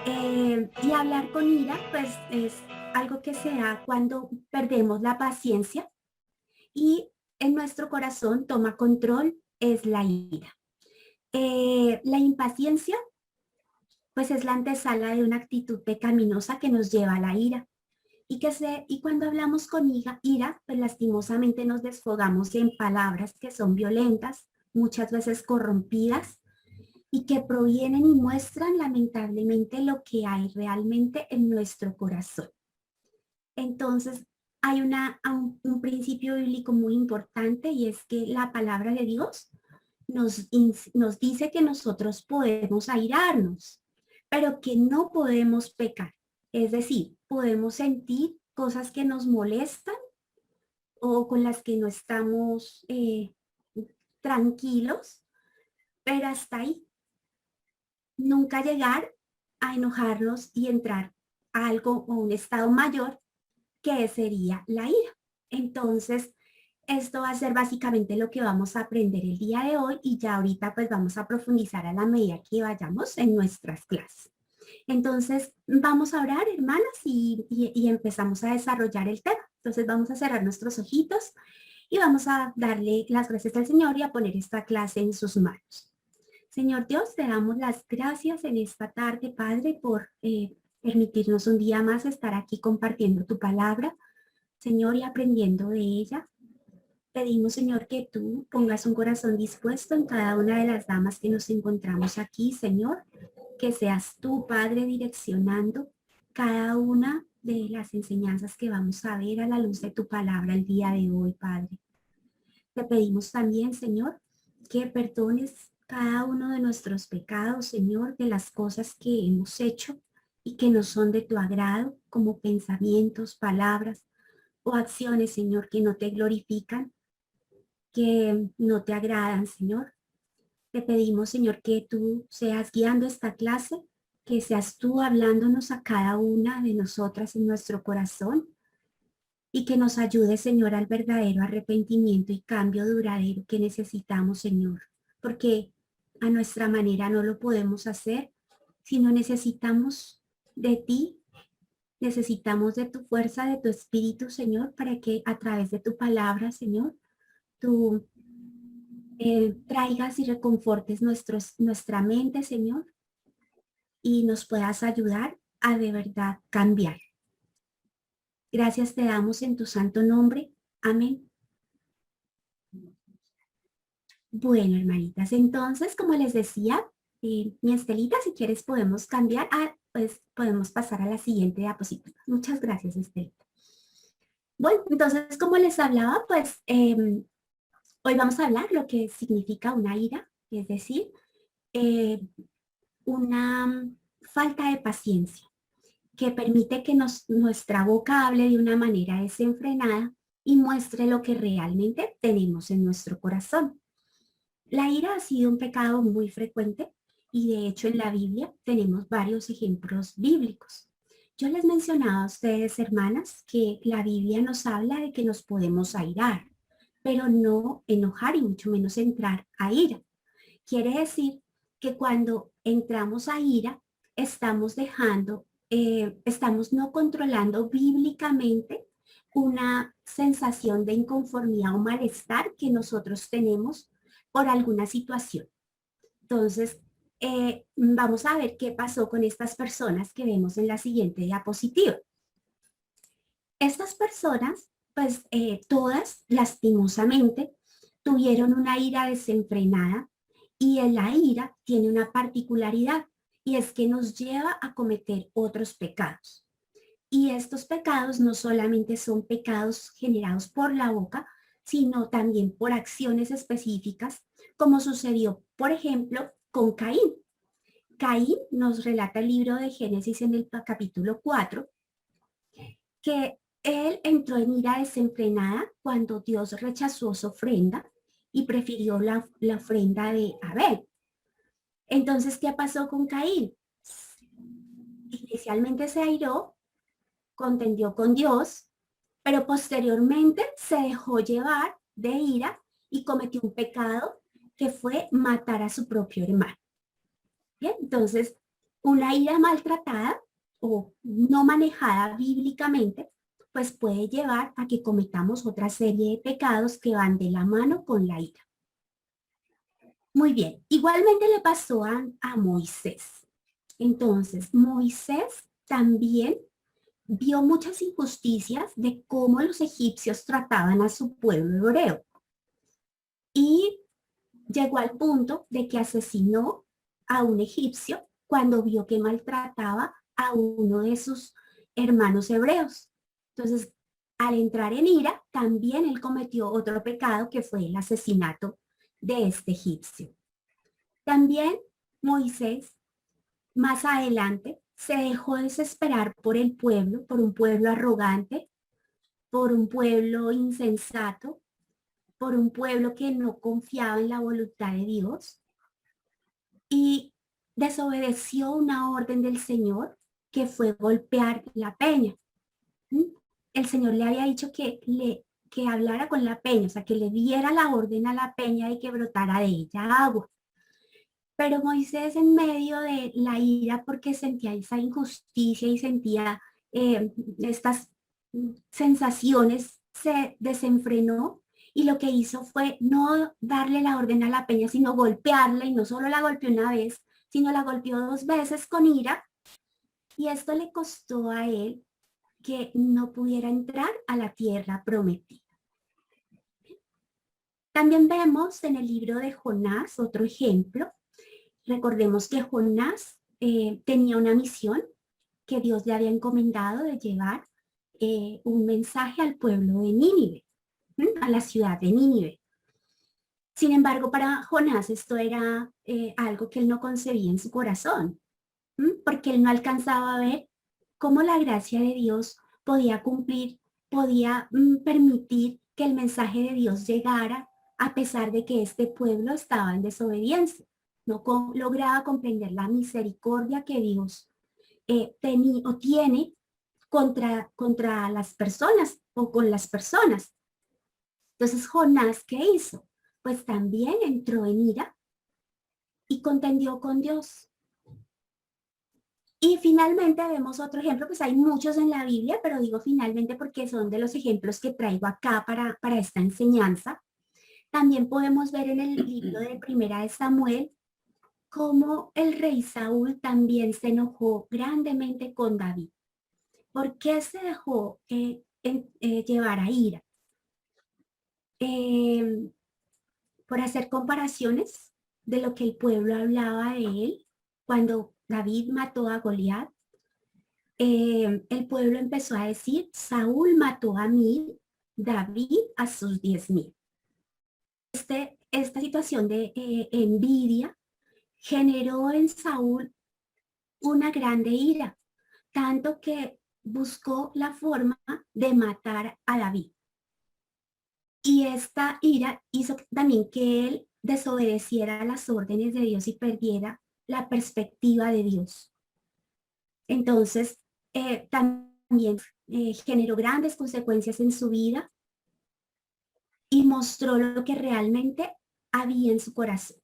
Y hablar con ira, pues es algo que se da cuando perdemos la paciencia y en nuestro corazón toma control es la ira. La impaciencia, pues es la antesala de una actitud pecaminosa que nos lleva a la ira. Y cuando hablamos con ira, pues lastimosamente nos desfogamos en palabras que son violentas, muchas veces corrompidas, y que provienen y muestran lamentablemente lo que hay realmente en nuestro corazón. Entonces, hay un principio bíblico muy importante y es que la palabra de Dios nos dice que nosotros podemos airarnos, pero que no podemos pecar. Es decir, podemos sentir cosas que nos molestan o con las que no estamos tranquilos, pero hasta ahí. Nunca llegar a enojarnos y entrar a algo o un estado mayor que sería la ira. Entonces, esto va a ser básicamente lo que vamos a aprender el día de hoy y ya ahorita pues vamos a profundizar a la medida que vayamos en nuestras clases. Entonces, vamos a orar, hermanas, y empezamos a desarrollar el tema. Entonces, vamos a cerrar nuestros ojitos y vamos a darle las gracias al Señor y a poner esta clase en sus manos. Señor Dios, te damos las gracias en esta tarde, Padre, por permitirnos un día más estar aquí compartiendo tu palabra, Señor, y aprendiendo de ella. Pedimos, Señor, que tú pongas un corazón dispuesto en cada una de las damas que nos encontramos aquí, Señor, que seas tú, Padre, direccionando cada una de las enseñanzas que vamos a ver a la luz de tu palabra el día de hoy, Padre. Te pedimos también, Señor, que perdones cada uno de nuestros pecados, Señor, de las cosas que hemos hecho y que no son de tu agrado, como pensamientos, palabras o acciones, Señor, que no te glorifican, que no te agradan, Señor. Te pedimos, Señor, que tú seas guiando esta clase, que seas tú hablándonos a cada una de nosotras en nuestro corazón y que nos ayude, Señor, al verdadero arrepentimiento y cambio duradero que necesitamos, Señor, porque a nuestra manera no lo podemos hacer, sino necesitamos de ti, necesitamos de tu fuerza, de tu espíritu, Señor, para que a través de tu palabra, Señor, tú traigas y reconfortes nuestra mente, Señor, y nos puedas ayudar a de verdad cambiar. Gracias te damos en tu santo nombre. Amén. Bueno, hermanitas, entonces, como les decía, mi Estelita, si quieres podemos cambiar, pues podemos pasar a la siguiente diapositiva. Muchas gracias, Estelita. Bueno, entonces, como les hablaba, pues hoy vamos a hablar lo que significa una ira, es decir, eh, una falta de paciencia que permite que nuestra boca hable de una manera desenfrenada y muestre lo que realmente tenemos en nuestro corazón. La ira ha sido un pecado muy frecuente y de hecho en la Biblia tenemos varios ejemplos bíblicos. Yo les mencionaba a ustedes, hermanas, que la Biblia nos habla de que nos podemos airar, pero no enojar y mucho menos entrar a ira. Quiere decir que cuando entramos a ira, estamos no controlando bíblicamente una sensación de inconformidad o malestar que nosotros tenemos por alguna situación. Entonces, vamos a ver qué pasó con estas personas que vemos en la siguiente diapositiva. Estas personas, pues todas lastimosamente, tuvieron una ira desenfrenada y la ira tiene una particularidad y es que nos lleva a cometer otros pecados. Y estos pecados no solamente son pecados generados por la boca, sino también por acciones específicas, como sucedió, por ejemplo, con Caín. Caín nos relata el libro de Génesis en el capítulo 4, que él entró en ira desenfrenada cuando Dios rechazó su ofrenda y prefirió la ofrenda de Abel. Entonces, ¿qué pasó con Caín? Inicialmente se airó, contendió con Dios, pero posteriormente se dejó llevar de ira y cometió un pecado que fue matar a su propio hermano. Bien, entonces Una ira maltratada o no manejada bíblicamente, pues puede llevar a que cometamos otra serie de pecados que van de la mano con la ira. Muy bien, igualmente le pasó a Moisés. Entonces, Moisés también vio muchas injusticias de cómo los egipcios trataban a su pueblo hebreo y llegó al punto de que asesinó a un egipcio cuando vio que maltrataba a uno de sus hermanos hebreos. Entonces, al entrar en ira, también él cometió otro pecado que fue el asesinato de este egipcio. También Moisés, más adelante, se dejó desesperar por el pueblo, por un pueblo arrogante, por un pueblo insensato, por un pueblo que no confiaba en la voluntad de Dios y desobedeció una orden del Señor que fue golpear la peña. El Señor le había dicho que hablara con la peña, o sea, que le diera la orden a la peña de que brotara de ella agua. Pero Moisés, en medio de la ira porque sentía esa injusticia y sentía estas sensaciones, se desenfrenó y lo que hizo fue no darle la orden a la peña, sino golpearla, y no solo la golpeó una vez, sino la golpeó 2 veces con ira, y esto le costó a él que no pudiera entrar a la tierra prometida. También vemos en el libro de Jonás otro ejemplo. Recordemos que Jonás tenía una misión que Dios le había encomendado de llevar un mensaje al pueblo de Nínive, a la ciudad de Nínive. Sin embargo, para Jonás esto era algo que él no concebía en su corazón, porque él no alcanzaba a ver cómo la gracia de Dios podía cumplir, podía permitir que el mensaje de Dios llegara a pesar de que este pueblo estaba en desobediencia. No lograba comprender la misericordia que Dios tiene contra las personas o con las personas. Entonces, Jonás, ¿qué hizo? Pues también entró en ira y contendió con Dios. Y finalmente vemos otro ejemplo, pues hay muchos en la Biblia, pero digo finalmente porque son de los ejemplos que traigo acá para esta enseñanza. También podemos ver en el libro de Primera de Samuel cómo el rey Saúl también se enojó grandemente con David. ¿Por qué se dejó llevar a ira? Por hacer comparaciones de lo que el pueblo hablaba de él cuando David mató a Goliat. El pueblo empezó a decir, Saúl mató a 1000, David a sus 10,000. Esta situación de envidia generó en Saúl una grande ira, tanto que buscó la forma de matar a David. Y esta ira hizo también que él desobedeciera las órdenes de Dios y perdiera la perspectiva de Dios. Entonces, también generó grandes consecuencias en su vida y mostró lo que realmente había en su corazón.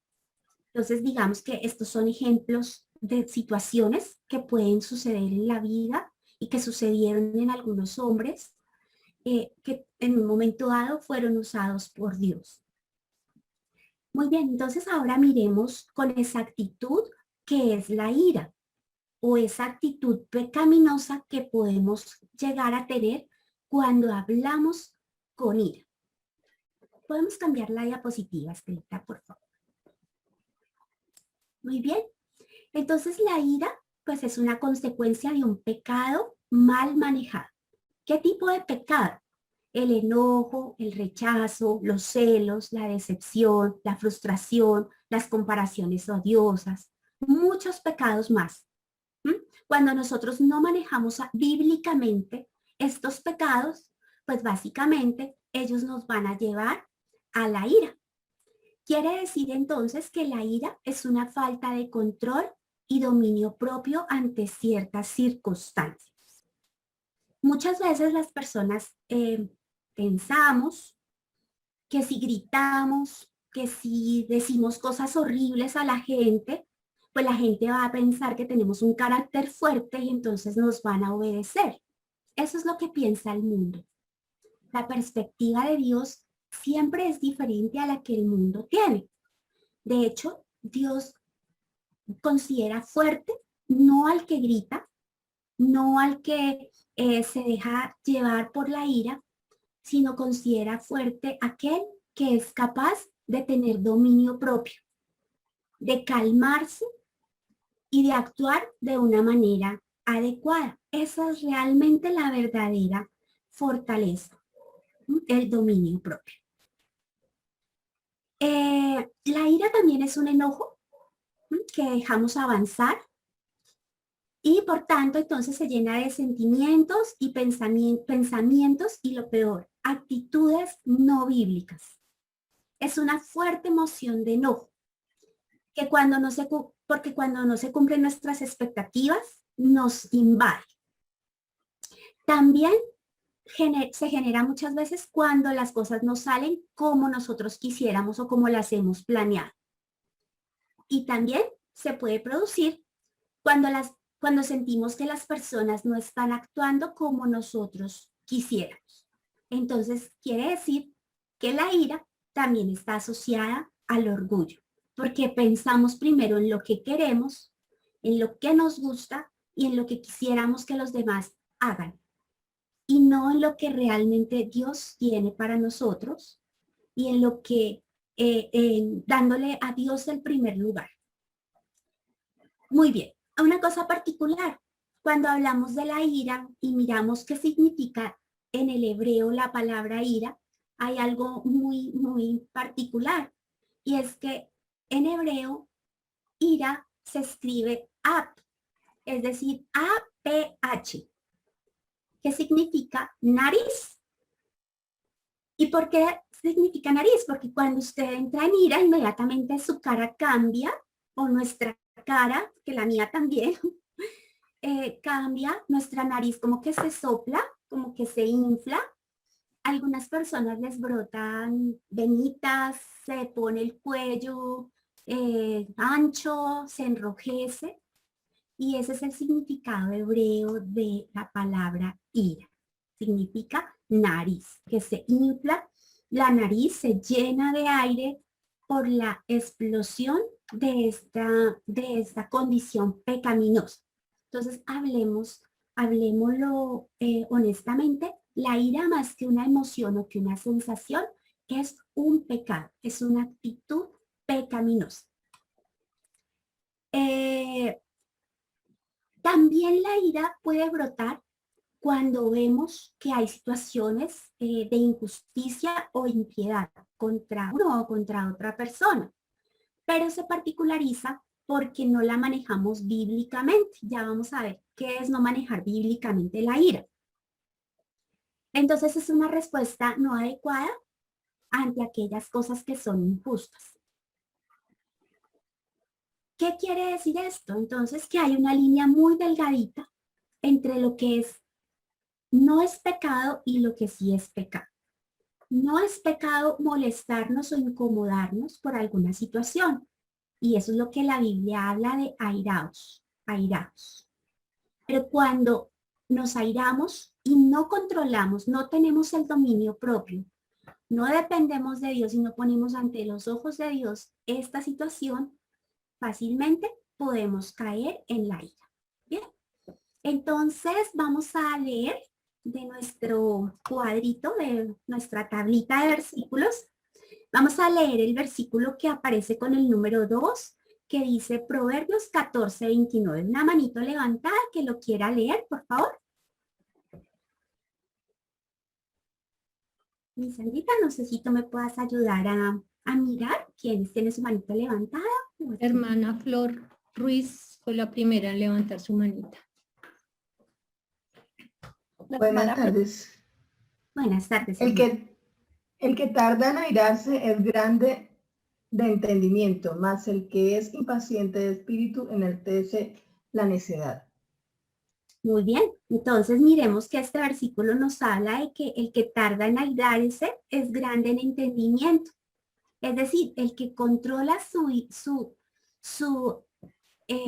Entonces, digamos que estos son ejemplos de situaciones que pueden suceder en la vida y que sucedieron en algunos hombres que en un momento dado fueron usados por Dios. Muy bien, entonces ahora miremos con exactitud qué es la ira o esa actitud pecaminosa que podemos llegar a tener cuando hablamos con ira. Podemos cambiar la diapositiva, Estelita, por favor. Muy bien, entonces la ira pues es una consecuencia de un pecado mal manejado. ¿Qué tipo de pecado? El enojo, el rechazo, los celos, la decepción, la frustración, las comparaciones odiosas, muchos pecados más. Cuando nosotros no manejamos bíblicamente estos pecados, pues básicamente ellos nos van a llevar a la ira. Quiere decir entonces que la ira es una falta de control y dominio propio ante ciertas circunstancias. Muchas veces las personas pensamos que si gritamos, que si decimos cosas horribles a la gente, pues la gente va a pensar que tenemos un carácter fuerte y entonces nos van a obedecer. Eso es lo que piensa el mundo. La perspectiva de Dios siempre es diferente a la que el mundo tiene. De hecho, Dios considera fuerte no al que grita, no al que se deja llevar por la ira, sino considera fuerte aquel que es capaz de tener dominio propio, de calmarse y de actuar de una manera adecuada. Esa es realmente la verdadera fortaleza, el dominio propio. La ira también es un enojo que dejamos avanzar y por tanto entonces se llena de sentimientos y pensamientos y lo peor, actitudes no bíblicas. Es una fuerte emoción de enojo que porque cuando no se cumplen nuestras expectativas nos invade. También se genera muchas veces cuando las cosas no salen como nosotros quisiéramos o como las hemos planeado. Y también se puede producir cuando sentimos que las personas no están actuando como nosotros quisiéramos. Entonces, quiere decir que la ira también está asociada al orgullo, porque pensamos primero en lo que queremos, en lo que nos gusta y en lo que quisiéramos que los demás hagan, y no en lo que realmente Dios tiene para nosotros y en lo que, dándole a Dios el primer lugar. Muy bien, una cosa particular, cuando hablamos de la ira y miramos qué significa en el hebreo la palabra ira, hay algo muy particular, y es que en hebreo ira se escribe ap, es decir, APH, que significa nariz. ¿Y por qué significa nariz? Porque cuando usted entra en ira, inmediatamente su cara cambia, o nuestra cara, que la mía también, cambia, nuestra nariz como que se sopla, como que se infla. A algunas personas les brotan venitas, se pone el cuello ancho, se enrojece. Y ese es el significado hebreo de la palabra ira. Significa nariz, que se infla, la nariz se llena de aire por la explosión de esta condición pecaminosa. Entonces, hablemoslo honestamente, la ira más que una emoción o que una sensación es un pecado, es una actitud pecaminosa. También la ira puede brotar cuando vemos que hay situaciones de injusticia o impiedad contra uno o contra otra persona, pero se particulariza porque no la manejamos bíblicamente. Ya vamos a ver qué es no manejar bíblicamente la ira. Entonces es una respuesta no adecuada ante aquellas cosas que son injustas. ¿Qué quiere decir esto? Entonces que hay una línea muy delgadita entre lo que no es pecado y lo que sí es pecado. No es pecado molestarnos o incomodarnos por alguna situación. Y eso es lo que la Biblia habla de airaos, airaos. Pero cuando nos airamos y no controlamos, no tenemos el dominio propio, no dependemos de Dios y no ponemos ante los ojos de Dios esta situación, fácilmente podemos caer en la ira. Bien, entonces vamos a leer de nuestro cuadrito, de nuestra tablita de versículos. Vamos a leer el versículo que aparece con el número 2, que dice Proverbios 14:29. Una manito levantada que lo quiera leer, por favor. Mi Sandrita, no sé si tú me puedas ayudar a mirar quién tiene su manito levantada. Hermana Flor Ruiz fue la primera en levantar su manita. Buenas tardes. Buenas tardes. El que tarda en airarse es grande de entendimiento, mas el que es impaciente de espíritu enaltece la necedad. Muy bien, entonces miremos que este versículo nos habla de que el que tarda en airarse es grande en entendimiento. Es decir, el que controla su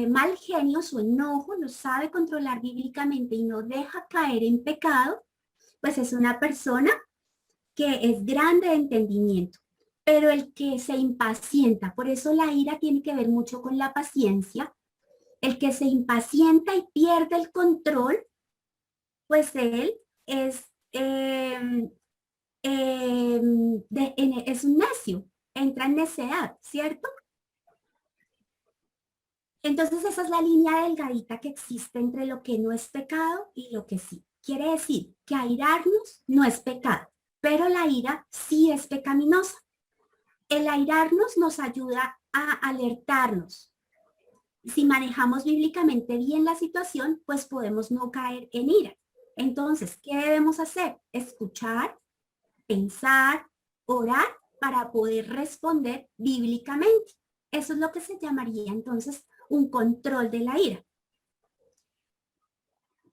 mal genio, su enojo, lo sabe controlar bíblicamente y no deja caer en pecado, pues es una persona que es grande de entendimiento. Pero el que se impacienta, por eso la ira tiene que ver mucho con la paciencia, el que se impacienta y pierde el control, pues él es, es un necio, entra en necedad, ¿cierto? Entonces esa es la línea delgadita que existe entre lo que no es pecado y lo que sí. Quiere decir que airarnos no es pecado, pero la ira sí es pecaminosa. El airarnos nos ayuda a alertarnos. Si manejamos bíblicamente bien la situación, pues podemos no caer en ira. Entonces, ¿qué debemos hacer? Escuchar, pensar, orar para poder responder bíblicamente. Eso es lo que se llamaría entonces un control de la ira.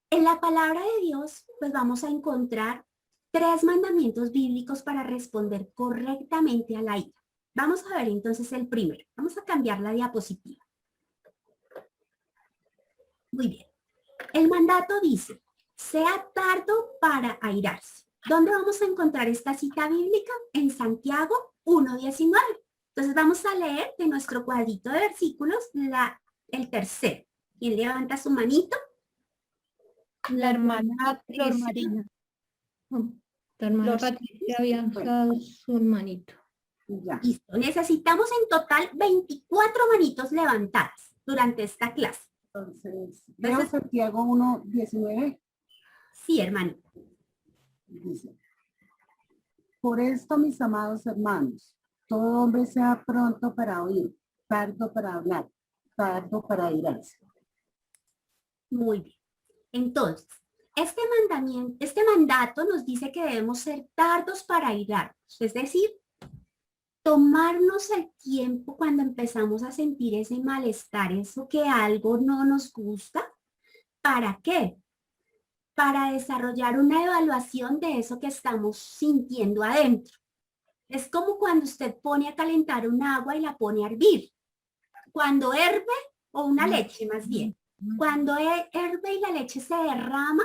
En la palabra de Dios, pues vamos a encontrar 3 mandamientos bíblicos para responder correctamente a la ira. Vamos a ver entonces el primero. Vamos a cambiar la diapositiva. Muy bien. El mandato dice, sea tardo para airarse. ¿Dónde vamos a encontrar esta cita bíblica? En Santiago 1:19. Entonces vamos a leer de nuestro cuadrito de versículos el tercero. ¿Quién levanta su manito? La hermana Flor Patricia. Marina. La hermana Los- Patricia había alzado su hermanito. Ya. Listo. Necesitamos en total 24 manitos levantadas durante esta clase. Entonces, leo Santiago 1:19. Sí, hermanito. Dice, por esto, mis amados hermanos, todo hombre sea pronto para oír, tardo para hablar, tardo para airarse. Muy bien. Entonces, este mandato nos dice que debemos ser tardos para airarnos, es decir, tomarnos el tiempo cuando empezamos a sentir ese malestar, eso que algo no nos gusta. ¿Para qué? Para desarrollar una evaluación de eso que estamos sintiendo adentro. Es como cuando usted pone a calentar un agua y la pone a hervir. Cuando herve, o una leche más bien, cuando herve y la leche se derrama,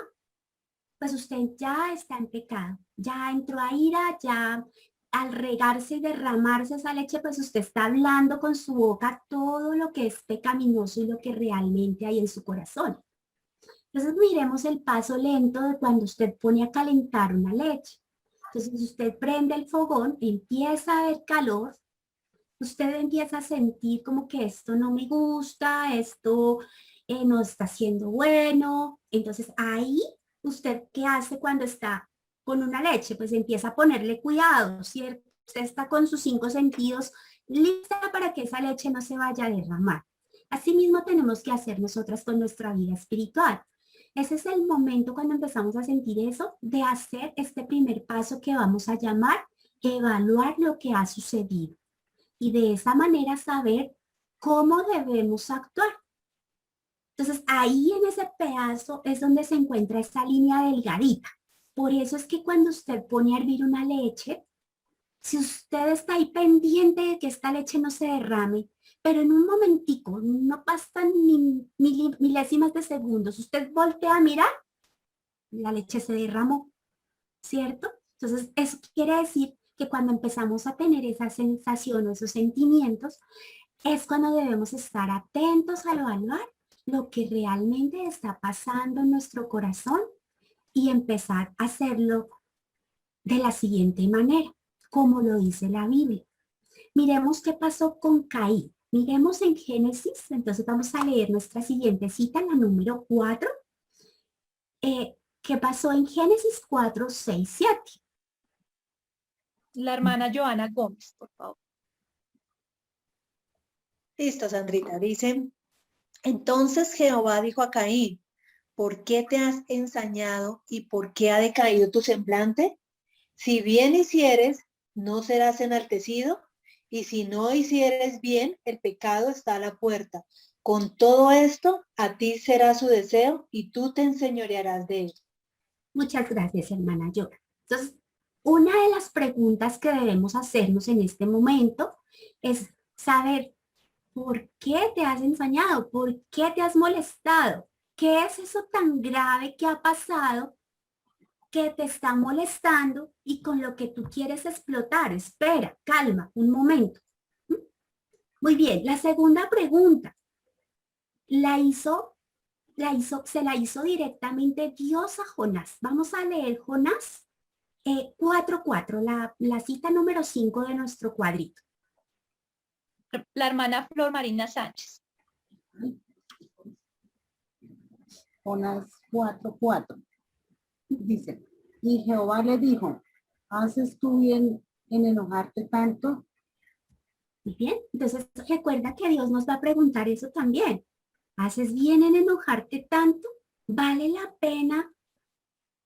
pues usted ya está en pecado, ya entró a ira, ya al regarse y derramarse esa leche, pues usted está hablando con su boca todo lo que es pecaminoso y lo que realmente hay en su corazón. Entonces miremos el paso lento de cuando usted pone a calentar una leche. Entonces usted prende el fogón, empieza a haber calor, usted empieza a sentir como que esto no me gusta, esto no está siendo bueno. Entonces ahí, ¿usted qué hace cuando está con una leche? Pues empieza a ponerle cuidado, ¿cierto? Usted está con sus 5 sentidos lista para que esa leche no se vaya a derramar. Asimismo tenemos que hacer nosotras con nuestra vida espiritual. Ese es el momento cuando empezamos a sentir eso, de hacer este primer paso que vamos a llamar evaluar lo que ha sucedido. Y de esa manera saber cómo debemos actuar. Entonces ahí en ese pedazo es donde se encuentra esa línea delgadita. Por eso es que cuando usted pone a hervir una leche, si usted está ahí pendiente de que esta leche no se derrame, pero en un momentico, no pasan ni milésimas de segundos, usted voltea a mirar, la leche se derramó, ¿cierto? Entonces eso quiere decir que cuando empezamos a tener esa sensación o esos sentimientos, es cuando debemos estar atentos a evaluar lo que realmente está pasando en nuestro corazón y empezar a hacerlo de la siguiente manera, como lo dice la Biblia. Miremos qué pasó con Caín. Miremos en Génesis, entonces vamos a leer nuestra siguiente cita, la número 4. ¿Qué pasó en Génesis 4, 6, 7? La hermana Joana Gómez, por favor. Listo, Sandrita. Dice, entonces Jehová dijo a Caín, ¿por qué te has ensañado y por qué ha decaído tu semblante? Si bien hicieres, no serás enaltecido, y si no hicieres bien, el pecado está a la puerta. Con todo esto, a ti será su deseo y tú te enseñorearás de él. Muchas gracias, hermana Yora. Entonces, una de las preguntas que debemos hacernos en este momento es saber ¿Por qué te has ensañado? ¿Por qué te has molestado? ¿Qué es eso tan grave que ha pasado que te está molestando y con lo que tú quieres explotar? Espera, calma, un momento. Muy bien, la segunda pregunta se la hizo directamente Dios a Jonás. Vamos a leer Jonás 4:4, la cita número 5 de nuestro cuadrito. La hermana Flor Marina Sánchez. Jonás 4:4. Dice, y Jehová le dijo, ¿haces tú bien en enojarte tanto? Muy bien, entonces recuerda que Dios nos va a preguntar eso también. ¿Haces bien en enojarte tanto? ¿Vale la pena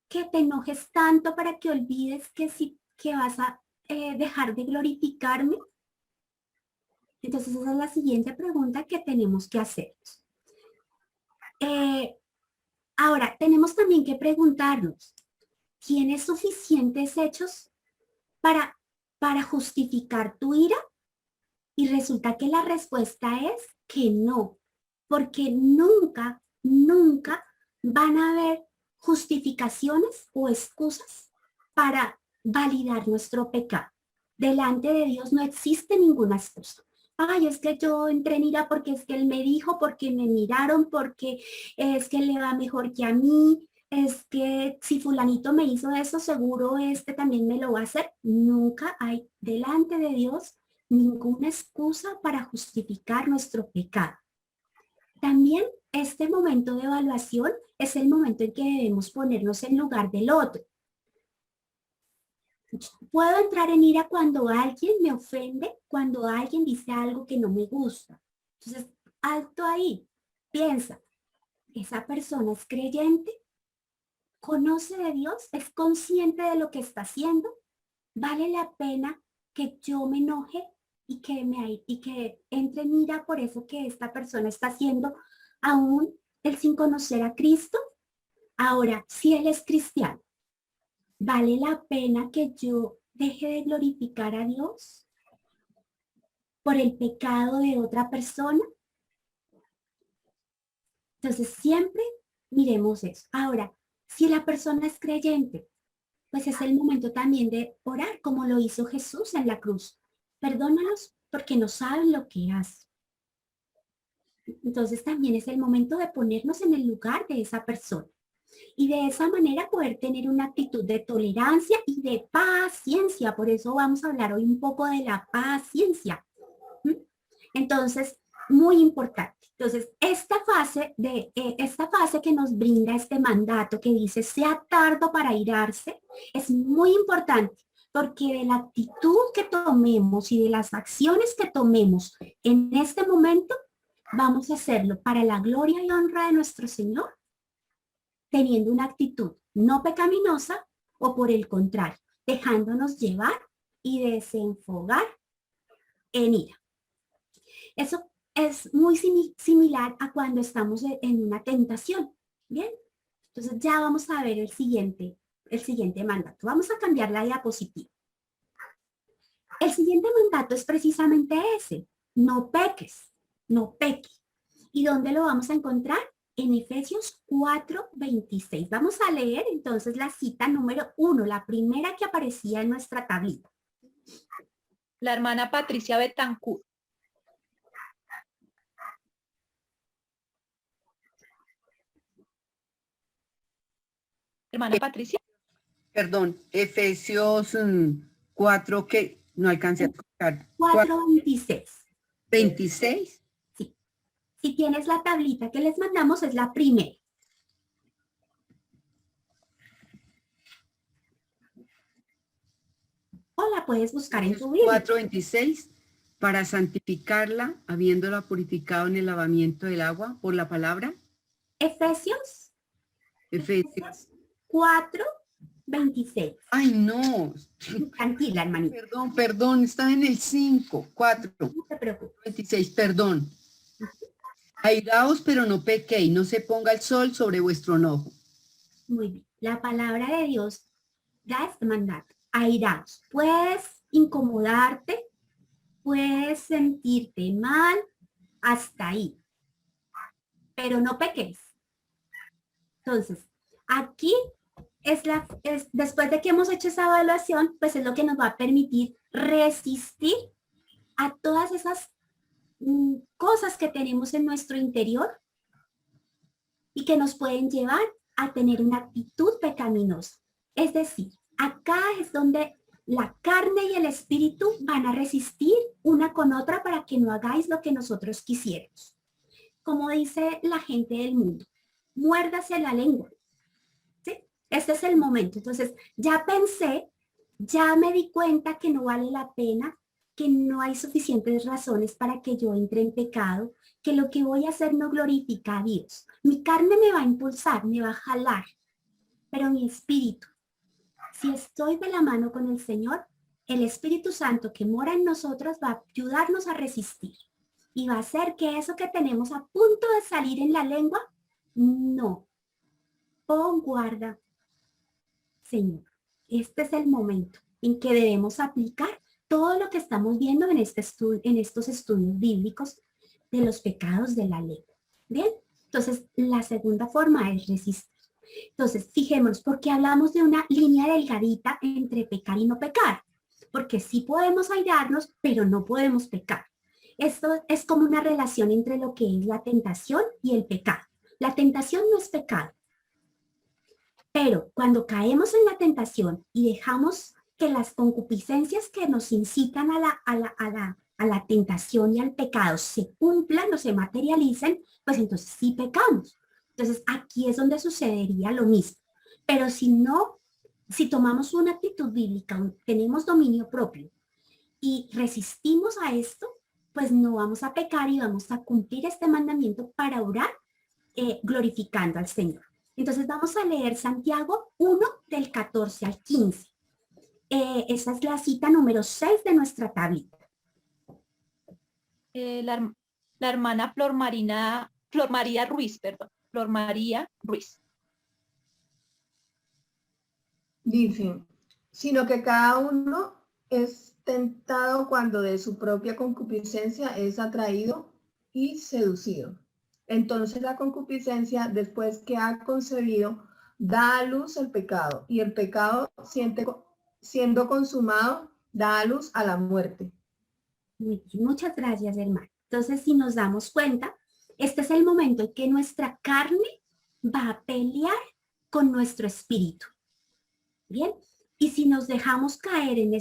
que te enojes tanto para que olvides que vas a dejar de glorificarme? Entonces esa es la siguiente pregunta que tenemos que hacernos. Ahora, tenemos también que preguntarnos, ¿tienes suficientes hechos para justificar tu ira? Y resulta que la respuesta es que no, porque nunca, nunca van a haber justificaciones o excusas para validar nuestro pecado. Delante de Dios no existe ninguna excusa. Ay, es que yo entré en ira porque es que él me dijo, porque me miraron, porque es que él le va mejor que a mí, es que si fulanito me hizo eso, seguro este también me lo va a hacer. Nunca hay delante de Dios ninguna excusa para justificar nuestro pecado. También este momento de evaluación es el momento en que debemos ponernos en lugar del otro. Puedo entrar en ira cuando alguien me ofende, cuando alguien dice algo que no me gusta. Entonces, alto ahí, piensa, ¿esa persona es creyente? ¿Conoce de Dios? ¿Es consciente de lo que está haciendo? ¿Vale la pena que yo me enoje y que entre en ira por eso que esta persona está haciendo, aún él sin conocer a Cristo? Ahora, si él es cristiano, ¿vale la pena que yo deje de glorificar a Dios por el pecado de otra persona? Entonces, siempre miremos eso. Ahora, si la persona es creyente, pues es el momento también de orar, como lo hizo Jesús en la cruz. Perdónalos porque no saben lo que hacen. Entonces, también es el momento de ponernos en el lugar de esa persona. Y de esa manera poder tener una actitud de tolerancia y de paciencia. Por eso vamos a hablar hoy un poco de la paciencia. Entonces, muy importante. Entonces, esta fase que nos brinda este mandato que dice sea tardo para irarse, es muy importante porque de la actitud que tomemos y de las acciones que tomemos en este momento, vamos a hacerlo para la gloria y honra de nuestro Señor, teniendo una actitud no pecaminosa o por el contrario, dejándonos llevar y desenfocar en ira. Eso es muy similar a cuando estamos en una tentación. Bien, entonces ya vamos a ver el siguiente mandato. Vamos a cambiar la diapositiva. El siguiente mandato es precisamente ese. No peques, no peques. ¿Y dónde lo vamos a encontrar? En Efesios 4:26. Vamos a leer entonces la cita número 1, la primera que aparecía en nuestra tablita. La hermana Patricia Betancourt. Hermana Patricia. Perdón, Efesios 4, que no alcancé a escuchar. 4:26. 26. Sí. Si tienes la tablita que les mandamos, es la primera. O la puedes buscar en tu Biblia. 4:26, para santificarla, habiéndola purificado en el lavamiento del agua por la palabra. Efesios 4:26. Ay, no. Tranquila, hermanita. Perdón, está en el 5, 4. No te preocupes. 26, perdón. Airaos, pero no pequéis, no se ponga el sol sobre vuestro enojo. Muy bien. La palabra de Dios da este mandato. Airaos. Puedes incomodarte, puedes sentirte mal, hasta ahí, pero no peques. Entonces, aquí después de que hemos hecho esa evaluación, pues es lo que nos va a permitir resistir a todas esas cosas que tenemos en nuestro interior y que nos pueden llevar a tener una actitud pecaminosa. Es decir, acá es donde la carne y el espíritu van a resistir una con otra para que no hagáis lo que nosotros quisiéramos. Como dice la gente del mundo, muérdase la lengua. ¿Sí? Este es el momento. Entonces, ya pensé, ya me di cuenta que no vale la pena, que no hay suficientes razones para que yo entre en pecado, que lo que voy a hacer no glorifica a Dios. Mi carne me va a impulsar, me va a jalar, pero mi espíritu, si estoy de la mano con el Señor, el Espíritu Santo que mora en nosotros va a ayudarnos a resistir y va a hacer que eso que tenemos a punto de salir en la lengua, no. Pon guarda, Señor. Este es el momento en que debemos aplicar todo lo que estamos viendo en estos estudios bíblicos de los pecados de la lengua. Bien, entonces la segunda forma es resistir. Entonces, fijémonos, ¿por qué hablamos de una línea delgadita entre pecar y no pecar? Porque sí podemos airarnos, pero no podemos pecar. Esto es como una relación entre lo que es la tentación y el pecado. La tentación no es pecado. Pero cuando caemos en la tentación y dejamos que las concupiscencias que nos incitan a la tentación y al pecado se cumplan o se materialicen, pues entonces sí pecamos. Entonces aquí es donde sucedería lo mismo. Pero si no, si tomamos una actitud bíblica, tenemos dominio propio y resistimos a esto, pues no vamos a pecar y vamos a cumplir este mandamiento para orar glorificando al Señor. Entonces vamos a leer Santiago 1 del 14 al 15. Esa es la cita número 6 de nuestra tablita. La hermana Flor María Ruiz, perdón. Flor María Ruiz. Dice, sino que cada uno es tentado cuando de su propia concupiscencia es atraído y seducido. Entonces la concupiscencia, después que ha concebido, da a luz el pecado, y el pecado, siendo consumado, da a luz a la muerte. Muchas gracias, hermano. Entonces, si nos damos cuenta, este es el momento en que nuestra carne va a pelear con nuestro espíritu. Bien, y si nos dejamos caer en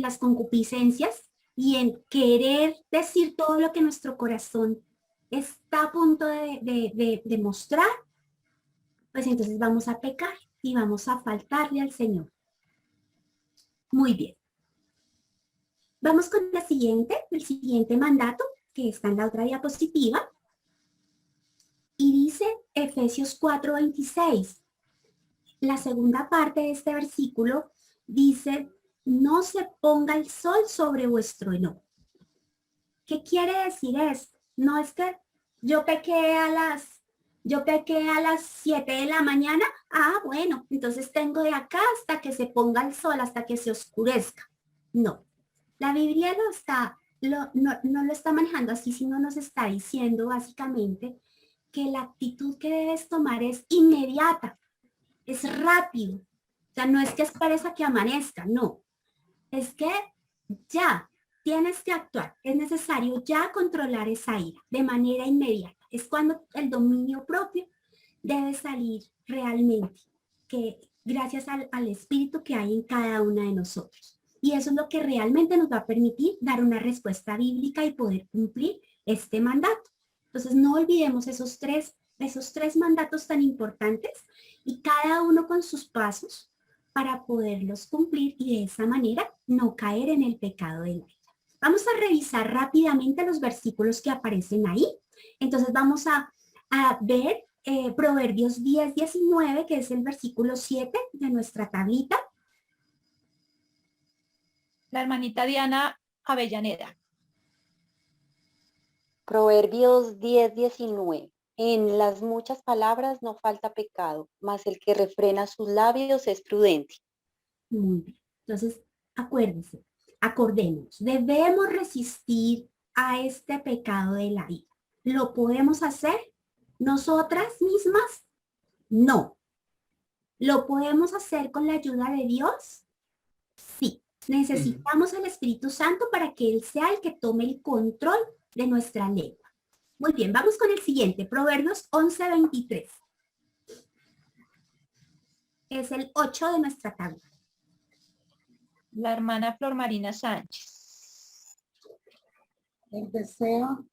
las concupiscencias y en querer decir todo lo que nuestro corazón está a punto de mostrar, pues entonces vamos a pecar y vamos a faltarle al Señor. Muy bien. Vamos con el siguiente mandato, que está en la otra diapositiva. Y dice Efesios 4:26. La segunda parte de este versículo dice, no se ponga el sol sobre vuestro enojo. ¿Qué quiere decir esto? No es que yo pequé a las 7 de la mañana. Ah, bueno, entonces tengo de acá hasta que se ponga el sol, hasta que se oscurezca. No, la Biblia no lo está manejando así, sino nos está diciendo básicamente que la actitud que debes tomar es inmediata. Es rápido. O sea, no es que esperes a que amanezca, no. Es que ya tienes que actuar. Es necesario ya controlar esa ira de manera inmediata. Es cuando el dominio propio debe salir realmente, que gracias al espíritu que hay en cada una de nosotros. Y eso es lo que realmente nos va a permitir dar una respuesta bíblica y poder cumplir este mandato. Entonces, no olvidemos esos tres mandatos tan importantes y cada uno con sus pasos para poderlos cumplir y de esa manera no caer en el pecado de la ira. Vamos a revisar rápidamente los versículos que aparecen ahí. Entonces vamos a ver Proverbios 10:19, que es el versículo 7 de nuestra tablita. La hermanita Diana Avellaneda. Proverbios 10:19. En las muchas palabras no falta pecado, mas el que refrena sus labios es prudente. Muy bien. Entonces, acordémonos, debemos resistir a este pecado de la ira. ¿Lo podemos hacer nosotras mismas? No. ¿Lo podemos hacer con la ayuda de Dios? Sí. Necesitamos el Espíritu Santo para que Él sea el que tome el control de nuestra lengua. Muy bien, vamos con el siguiente. Proverbios 11:23. Es el 8 de nuestra tabla. La hermana Flor Marina Sánchez. El deseo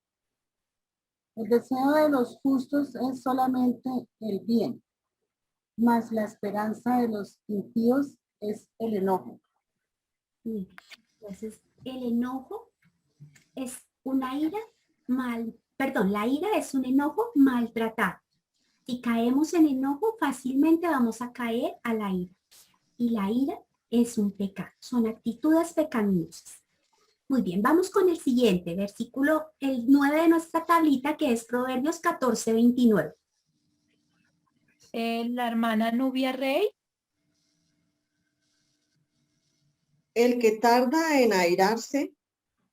de los justos es solamente el bien, mas la esperanza de los impíos es el enojo. Entonces, el enojo es una ira la ira es un enojo maltratado. Si caemos en enojo, fácilmente vamos a caer a la ira. Y la ira es un pecado, son actitudes pecaminosas. Muy bien, vamos con el siguiente versículo, el 9 de nuestra tablita, que es Proverbios 14:29. La hermana Nubia Rey. El que tarda en airarse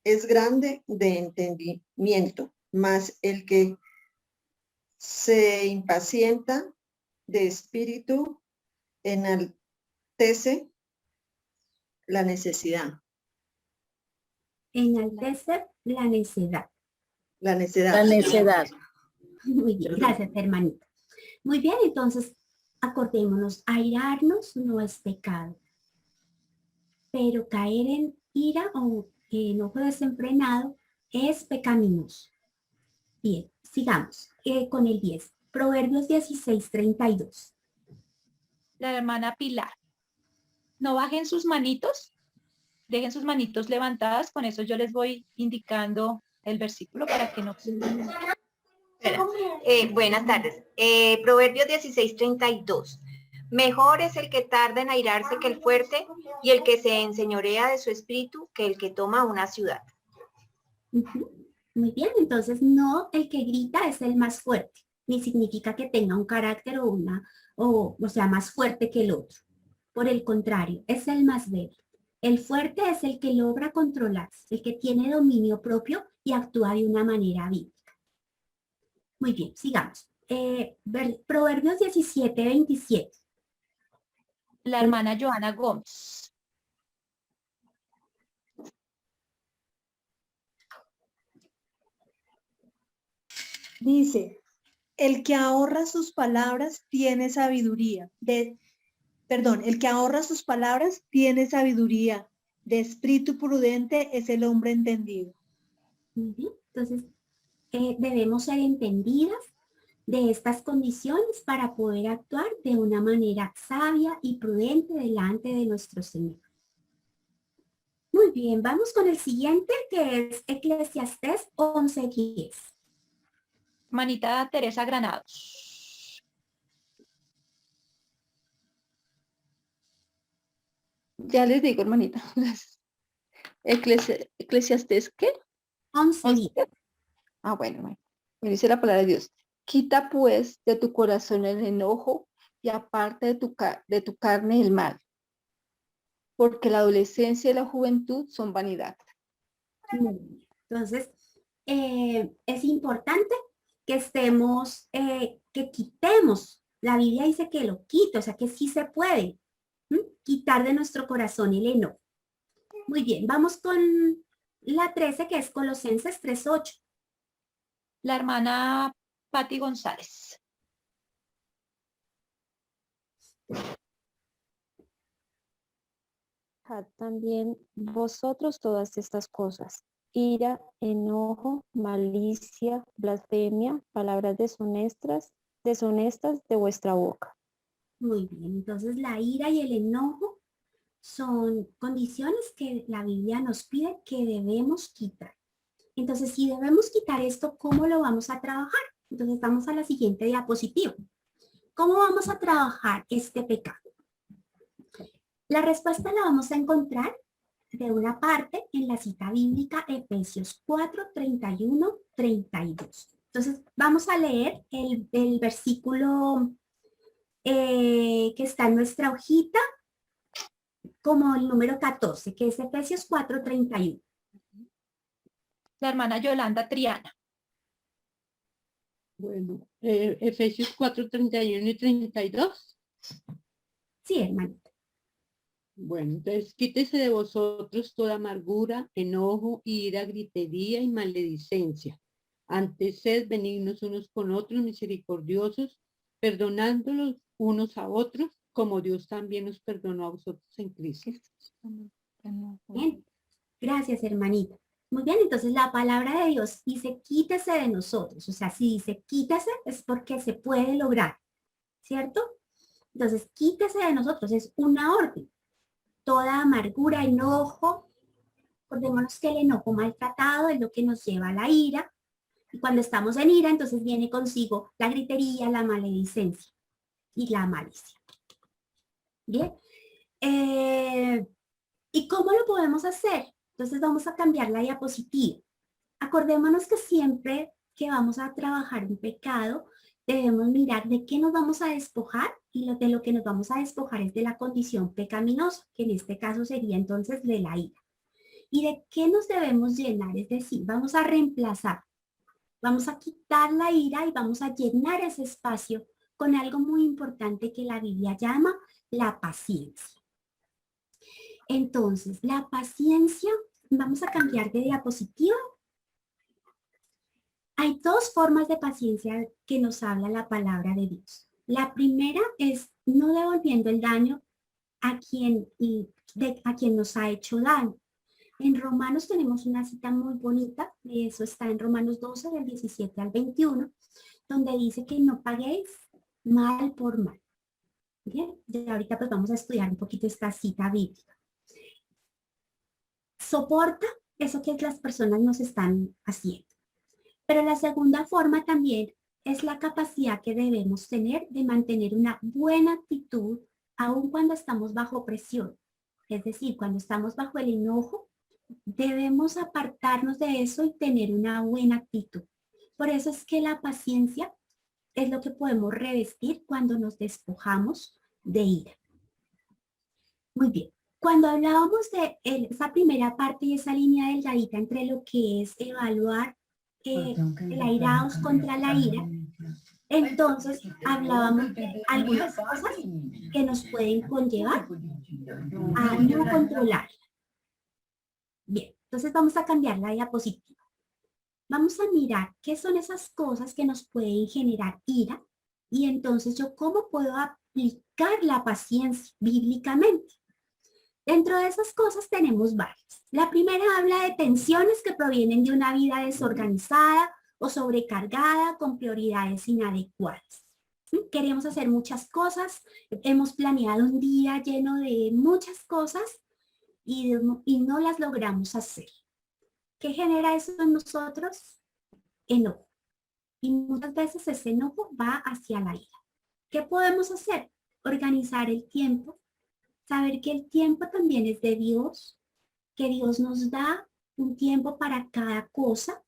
es grande de entendimiento, mas el que se impacienta de espíritu enaltece la necesidad. Enaltece la necedad. La necedad. La necedad. Muy bien, gracias, hermanita. Muy bien, entonces, acordémonos, airarnos no es pecado. Pero caer en ira o enojo desenfrenado es pecaminoso. Bien, sigamos con el 10. Proverbios 16:32. La hermana Pilar. No bajen sus manitos, dejen sus manitos levantadas, con eso yo les voy indicando el versículo para que no... Buenas tardes. Proverbios 16:32. Mejor es el que tarda en airarse que el fuerte, y el que se enseñorea de su espíritu que el que toma una ciudad. Muy bien, entonces no el que grita es el más fuerte, ni significa que tenga un carácter o sea, más fuerte que el otro. Por el contrario, es el más débil. El fuerte es el que logra controlarse, el que tiene dominio propio y actúa de una manera bíblica. Muy bien, sigamos. Proverbios 17:27. La hermana Joana Gómez. Dice, el que ahorra sus palabras tiene sabiduría. El que ahorra sus palabras tiene sabiduría. De espíritu prudente es el hombre entendido. Entonces, debemos ser entendidas de estas condiciones para poder actuar de una manera sabia y prudente delante de nuestro Señor. Muy bien, vamos con el siguiente, que es Eclesiastés 11:10. Hermanita Teresa Granados. Ya les digo, hermanita. Eclesiastés, ¿qué? 11:10. Ah, bueno. Me dice la palabra de Dios. Quita pues de tu corazón el enojo y aparte de tu carne el mal, porque la adolescencia y la juventud son vanidad. Entonces, es importante que que quitemos. La Biblia dice que lo quito, o sea que sí se puede quitar de nuestro corazón el enojo. Muy bien, vamos con la 13, que es Colosenses 3:8. La hermana Patti González. También vosotros todas estas cosas: ira, enojo, malicia, blasfemia, palabras deshonestas de vuestra boca. Muy bien, entonces la ira y el enojo son condiciones que la Biblia nos pide que debemos quitar. Entonces, si debemos quitar esto, ¿cómo lo vamos a trabajar? Entonces, vamos a la siguiente diapositiva. ¿Cómo vamos a trabajar este pecado? La respuesta la vamos a encontrar de una parte en la cita bíblica Efesios 4:31-32. Entonces, vamos a leer el versículo que está en nuestra hojita como el número 14, que es Efesios 4:31. La hermana Yolanda Triana. Bueno, Efesios 4, 31 y 32. Sí, hermanita. Bueno, entonces quítese de vosotros toda amargura, enojo, ira, gritería y maledicencia. Antes sed benignos unos con otros, misericordiosos, perdonándolos unos a otros, como Dios también nos perdonó a vosotros en Cristo. Bien, gracias, hermanita. Muy bien, entonces la palabra de Dios dice quítese de nosotros. O sea, si dice quítese es porque se puede lograr, ¿cierto? Entonces, quítese de nosotros, es una orden. Toda amargura, enojo. Acordémonos que el enojo maltratado es lo que nos lleva a la ira. Y cuando estamos en ira, entonces viene consigo la gritería, la maledicencia y la malicia. Bien. ¿Y cómo lo podemos hacer? Entonces vamos a cambiar la diapositiva. Acordémonos que siempre que vamos a trabajar un pecado, debemos mirar de qué nos vamos a despojar y de lo que nos vamos a despojar es de la condición pecaminosa, que en este caso sería entonces de la ira. ¿Y de qué nos debemos llenar? Es decir, vamos a reemplazar, vamos a quitar la ira y vamos a llenar ese espacio con algo muy importante que la Biblia llama la paciencia. Entonces, la paciencia, vamos a cambiar de diapositiva. Hay dos formas de paciencia que nos habla la palabra de Dios. La primera es no devolviendo el daño a quien nos ha hecho daño. En Romanos tenemos una cita muy bonita, y eso está en Romanos 12, del 17 al 21, donde dice que no paguéis mal por mal. Bien, y ahorita pues vamos a estudiar un poquito esta cita bíblica. Soporta eso que las personas nos están haciendo. Pero la segunda forma también es la capacidad que debemos tener de mantener una buena actitud aun cuando estamos bajo presión. Es decir, cuando estamos bajo el enojo, debemos apartarnos de eso y tener una buena actitud. Por eso es que la paciencia es lo que podemos revestir cuando nos despojamos de ira. Muy bien. Cuando hablábamos de esa primera parte y esa línea delgadita entre lo que es evaluar el airaos contra la ira, entonces hablábamos de algunas cosas que nos pueden conllevar a no controlarla. Bien, entonces vamos a cambiar la diapositiva. Vamos a mirar qué son esas cosas que nos pueden generar ira y entonces yo cómo puedo aplicar la paciencia bíblicamente. Dentro de esas cosas tenemos varias. La primera habla de tensiones que provienen de una vida desorganizada o sobrecargada con prioridades inadecuadas. Queremos hacer muchas cosas, hemos planeado un día lleno de muchas cosas y no las logramos hacer. ¿Qué genera eso en nosotros? Enojo. Y muchas veces ese enojo va hacia la ira. ¿Qué podemos hacer? Organizar el tiempo. Saber que el tiempo también es de Dios, que Dios nos da un tiempo para cada cosa,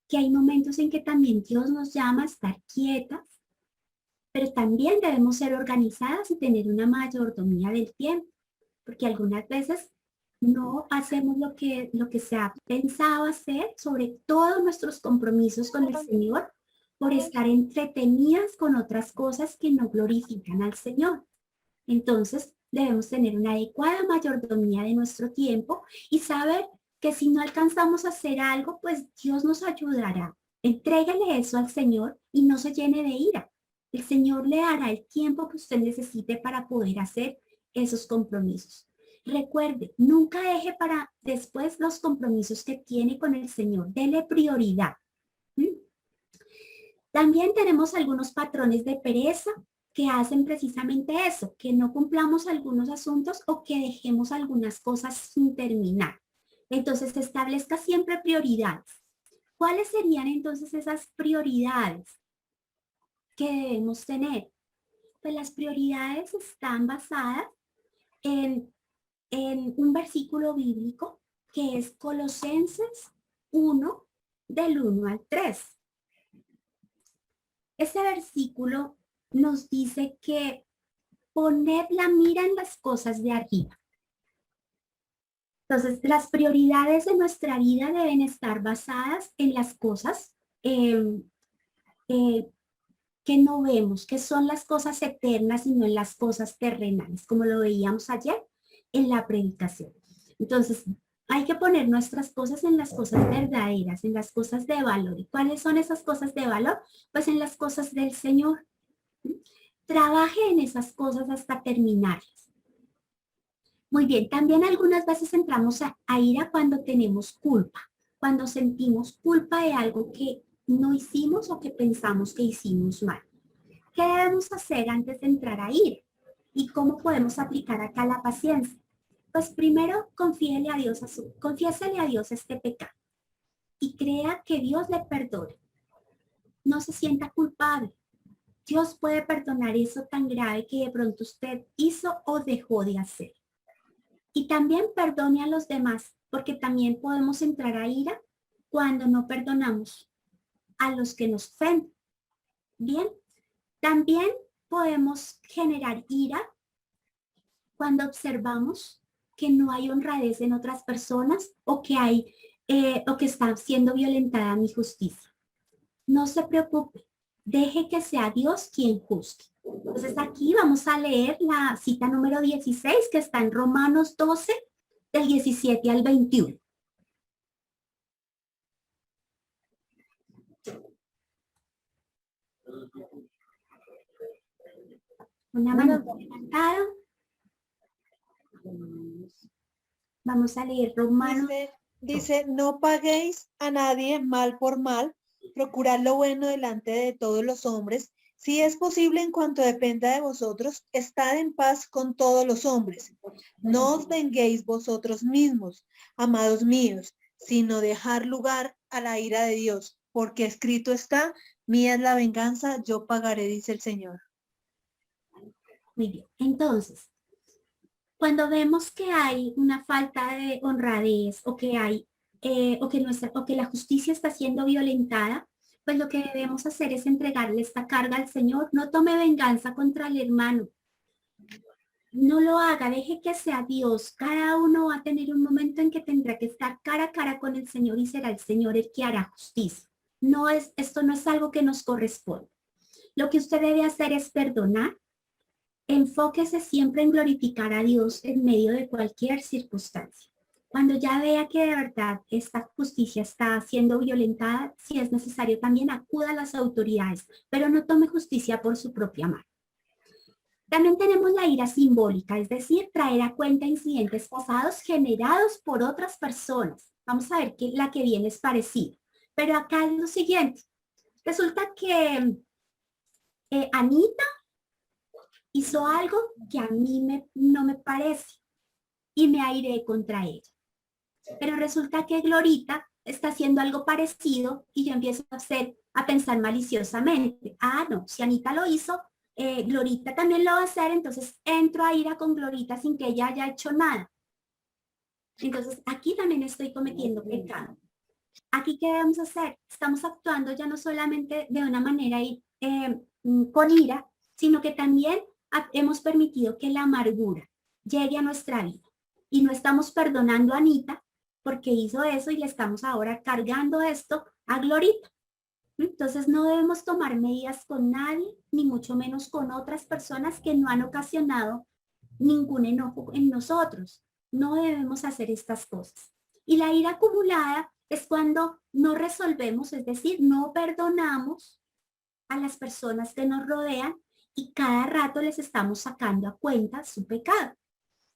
que hay momentos en que también Dios nos llama a estar quietas, pero también debemos ser organizadas y tener una mayordomía del tiempo, porque algunas veces no hacemos lo que se ha pensado hacer, sobre todo nuestros compromisos con el Señor, por estar entretenidas con otras cosas que no glorifican al Señor. Entonces, debemos tener una adecuada mayordomía de nuestro tiempo y saber que si no alcanzamos a hacer algo, pues Dios nos ayudará. Entrégale eso al Señor y no se llene de ira. El Señor le dará el tiempo que usted necesite para poder hacer esos compromisos. Recuerde, nunca deje para después los compromisos que tiene con el Señor. Dele prioridad. También tenemos algunos patrones de pereza que hacen precisamente eso, que no cumplamos algunos asuntos o que dejemos algunas cosas sin terminar. Entonces, establezca siempre prioridades. ¿Cuáles serían entonces esas prioridades que debemos tener? Pues las prioridades están basadas en un versículo bíblico que es Colosenses 1, del 1 al 3. Ese versículo nos dice que poner la mira en las cosas de arriba. Entonces, las prioridades de nuestra vida deben estar basadas en las cosas que no vemos, que son las cosas eternas y no en las cosas terrenales, como lo veíamos ayer en la predicación. Entonces, hay que poner nuestras cosas en las cosas verdaderas, en las cosas de valor. ¿Y cuáles son esas cosas de valor? Pues en las cosas del Señor. Trabaje en esas cosas hasta terminarlas. Muy bien, también algunas veces entramos a ira cuando tenemos culpa, cuando sentimos culpa de algo que no hicimos o que pensamos que hicimos mal. ¿Qué debemos hacer antes de entrar a ira? ¿Y cómo podemos aplicar acá la paciencia? Pues primero confiésele a Dios este pecado y crea que Dios le perdone. No se sienta culpable. Dios puede perdonar eso tan grave que de pronto usted hizo o dejó de hacer. Y también perdone a los demás, porque también podemos entrar a ira cuando no perdonamos a los que nos ofenden. Bien, también podemos generar ira cuando observamos que no hay honradez en otras personas o que está siendo violentada mi justicia. No se preocupe, deje que sea Dios quien juzgue. Entonces aquí vamos a leer la cita número 16 que está en Romanos 12, del 17 al 21. Una mano levantada. Vamos a leer Romanos. Dice, no paguéis a nadie mal por mal, procurad lo bueno delante de todos los hombres. Si es posible, en cuanto dependa de vosotros, estad en paz con todos los hombres. No os venguéis vosotros mismos, amados míos, sino dejar lugar a la ira de Dios, porque escrito está, mía es la venganza, yo pagaré, dice el Señor. Muy bien, entonces, cuando vemos que hay una falta de honradez o que la justicia está siendo violentada, pues lo que debemos hacer es entregarle esta carga al Señor. No tome venganza contra el hermano. No lo haga, deje que sea Dios. Cada uno va a tener un momento en que tendrá que estar cara a cara con el Señor y será el Señor el que hará justicia. Esto no es algo que nos corresponde. Lo que usted debe hacer es perdonar. Enfóquese siempre en glorificar a Dios en medio de cualquier circunstancia. Cuando ya vea que de verdad esta justicia está siendo violentada, si es necesario también acuda a las autoridades, pero no tome justicia por su propia mano. También tenemos la ira simbólica, es decir, traer a cuenta incidentes pasados generados por otras personas. Vamos a ver que la que viene es parecida, pero acá es lo siguiente. Resulta que Anita hizo algo que a mí no me parece y me airé contra ella. Pero resulta que Glorita está haciendo algo parecido y yo empiezo a pensar maliciosamente. Ah, no, si Anita lo hizo, Glorita también lo va a hacer, entonces entro a ira con Glorita sin que ella haya hecho nada. Entonces aquí también estoy cometiendo pecado. Aquí, ¿qué debemos hacer? Estamos actuando ya no solamente de una manera con ira, sino que también hemos permitido que la amargura llegue a nuestra vida. Y no estamos perdonando a Anita porque hizo eso y le estamos ahora cargando esto a Glorita. Entonces no debemos tomar medidas con nadie, ni mucho menos con otras personas que no han ocasionado ningún enojo en nosotros. No debemos hacer estas cosas. Y la ira acumulada es cuando no resolvemos, es decir, no perdonamos a las personas que nos rodean y cada rato les estamos sacando a cuenta su pecado.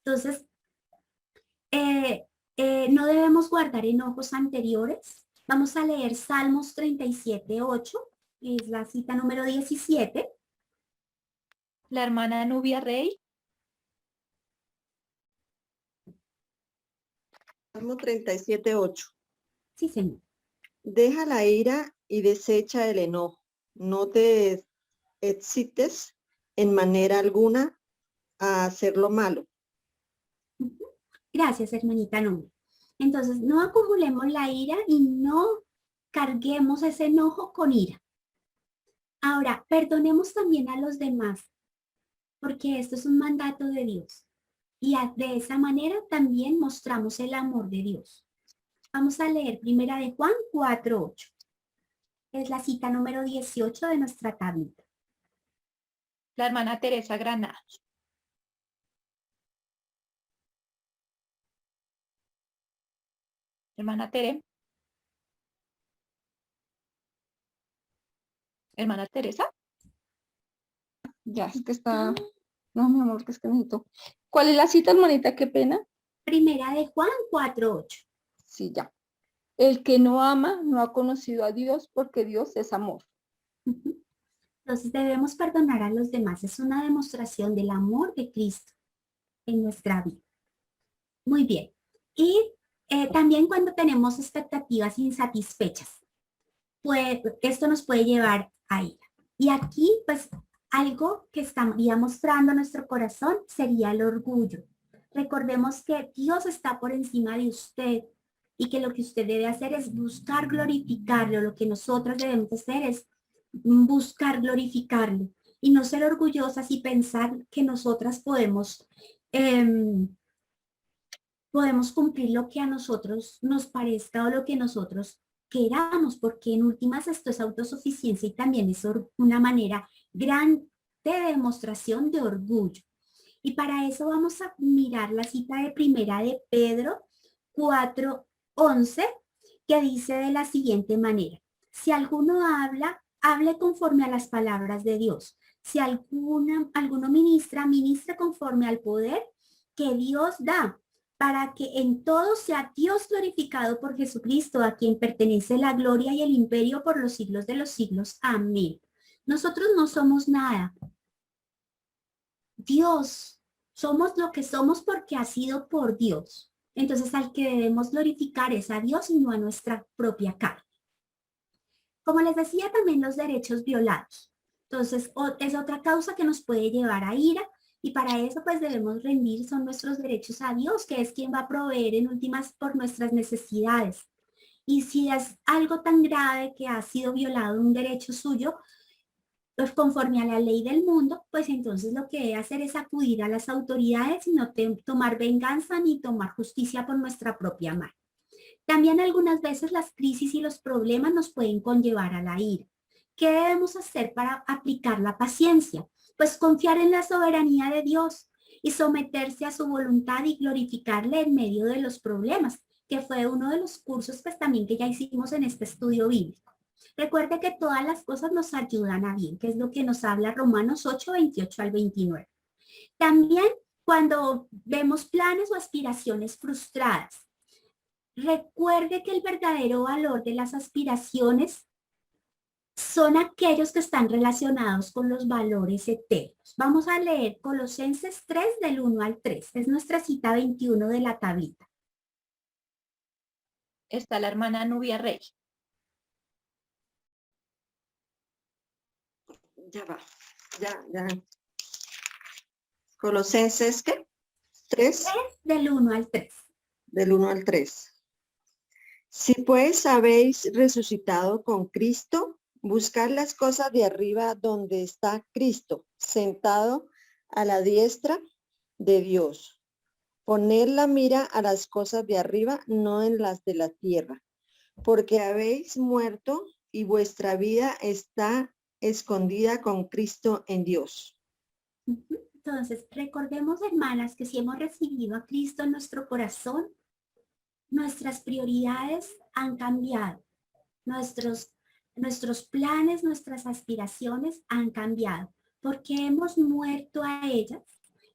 Entonces, no debemos guardar enojos anteriores. Vamos a leer Salmos 37:8, es la cita número 17. La hermana Nubia Rey. Salmo 37:8. Sí, señor. Deja la ira y desecha el enojo. No te excites en manera alguna a hacer lo malo. Gracias, hermanita Nubia. Entonces, no acumulemos la ira y no carguemos ese enojo con ira. Ahora, perdonemos también a los demás, porque esto es un mandato de Dios. Y de esa manera también mostramos el amor de Dios. Vamos a leer Primera de Juan 4:8. Es la cita número 18 de nuestra tablita. La hermana Teresa Granados. Hermana Tere. Hermana Teresa. Ya, es que está... No, mi amor, que es que necesito. ¿Cuál es la cita, hermanita? Qué pena. Primera de Juan 4:8. Sí, ya. El que no ama no ha conocido a Dios porque Dios es amor. Entonces debemos perdonar a los demás. Es una demostración del amor de Cristo en nuestra vida. Muy bien. Y también cuando tenemos expectativas insatisfechas, pues esto nos puede llevar a ira. Y aquí, pues, algo que estaría mostrando nuestro corazón sería el orgullo. Recordemos que Dios está por encima de usted y que lo que usted debe hacer es buscar glorificarlo. Lo que nosotros debemos hacer es buscar glorificarlo y no ser orgullosas y pensar que nosotras podemos cumplir lo que a nosotros nos parezca o lo que nosotros queramos, porque en últimas esto es autosuficiencia y también es una manera grande de demostración de orgullo. Y para eso vamos a mirar la cita de primera de Pedro 4:11, que dice de la siguiente manera: si alguno habla, hable conforme a las palabras de Dios. Si alguno ministra, ministre conforme al poder que Dios da, para que en todo sea Dios glorificado por Jesucristo, a quien pertenece la gloria y el imperio por los siglos de los siglos. Amén. Nosotros no somos nada. Dios, somos lo que somos porque ha sido por Dios. Entonces al que debemos glorificar es a Dios y no a nuestra propia carne. Como les decía, también los derechos violados. Entonces es otra causa que nos puede llevar a ira. Y para eso pues debemos rendir, son nuestros derechos a Dios, que es quien va a proveer en últimas por nuestras necesidades. Y si es algo tan grave que ha sido violado un derecho suyo, pues conforme a la ley del mundo, pues entonces lo que debe hacer es acudir a las autoridades y no tomar venganza ni tomar justicia por nuestra propia mano. También algunas veces las crisis y los problemas nos pueden conllevar a la ira. ¿Qué debemos hacer para aplicar la paciencia? Pues confiar en la soberanía de Dios y someterse a su voluntad y glorificarle en medio de los problemas, que fue uno de los cursos pues también que ya hicimos en este estudio bíblico. Recuerde que todas las cosas nos ayudan a bien, que es lo que nos habla Romanos 8:28 al 29. También cuando vemos planes o aspiraciones frustradas, recuerde que el verdadero valor de las aspiraciones son aquellos que están relacionados con los valores eternos. Vamos a leer Colosenses 3 del 1 al 3. Es nuestra cita 21 de la tablita. Está la hermana Nubia Rey. Ya va, ya. Colosenses, ¿qué? 3. Del 1 al 3. Del 1 al 3. Si pues habéis resucitado con Cristo, buscad las cosas de arriba donde está Cristo, sentado a la diestra de Dios. Poned la mira a las cosas de arriba, no en las de la tierra, porque habéis muerto y vuestra vida está escondida con Cristo en Dios. Entonces, recordemos, hermanas, que si hemos recibido a Cristo en nuestro corazón, nuestras prioridades han cambiado. Nuestros planes, nuestras aspiraciones han cambiado, porque hemos muerto a ellas